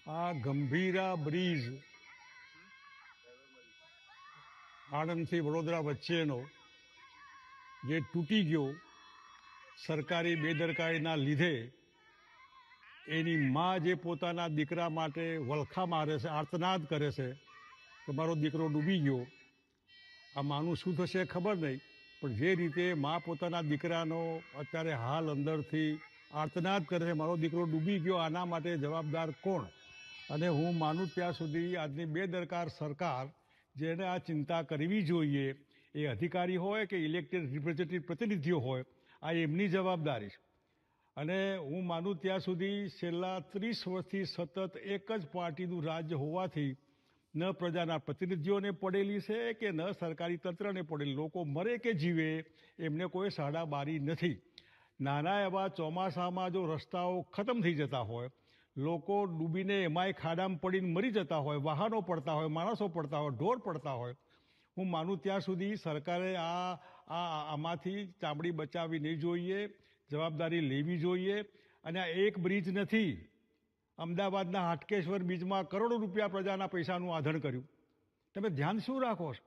આ ગંભીરા બ્રિજ આણંદથી વડોદરા વચ્ચેનો જે તૂટી ગયો સરકારી બેદરકારીના લીધે એની મા જે પોતાના દીકરા માટે વલખા મારે છે, આર્તનાદ કરે છે કે મારો દીકરો ડૂબી ગયો. આ માનું શું થશે ખબર નહીં, પણ જે રીતે મા પોતાના દીકરાનો અત્યારે હાલ અંદરથી આર્તનાદ કરે છે, મારો દીકરો ડૂબી ગયો, આના માટે જવાબદાર કોણ? અને હું માનું ત્યાં સુધી આજની બેદરકાર સરકાર, જેને આ ચિંતા કરવી જોઈએ, એ અધિકારી હોય કે ઇલેક્ટેડ રિપ્રેઝેન્ટેટિવ પ્રતિનિધિઓ હોય, આ એમની જવાબદારી છે. અને હું માનું ત્યાં સુધી છેલ્લા 30 વર્ષથી સતત એક જ પાર્ટીનું રાજ્ય હોવાથી ન પ્રજાના પ્રતિનિધિઓને પડેલી છે કે ન સરકારી તંત્રને પડેલી. લોકો મરે કે જીવે એમને કોઈ સાડાબારી નથી. નાના એવા ચોમાસામાં જો રસ્તાઓ ખતમ થઈ જતા હોય, લોકો ડૂબીને એમાંય ખાડામાં પડીને મરી જતા હોય, વાહનો પડતા હોય, માણસો પડતા હોય, ઢોર પડતા હોય, હું માનું ત્યાં સુધી સરકારે આમાંથી ચામડી બચાવવી નહીં જોઈએ, જવાબદારી લેવી જોઈએ. અને આ એક બ્રિજ નથી, અમદાવાદના હાટકેશ્વર બ્રિજમાં કરોડો રૂપિયા પ્રજાના પૈસાનું આધણ કર્યું. તમે ધ્યાન શું રાખો છો?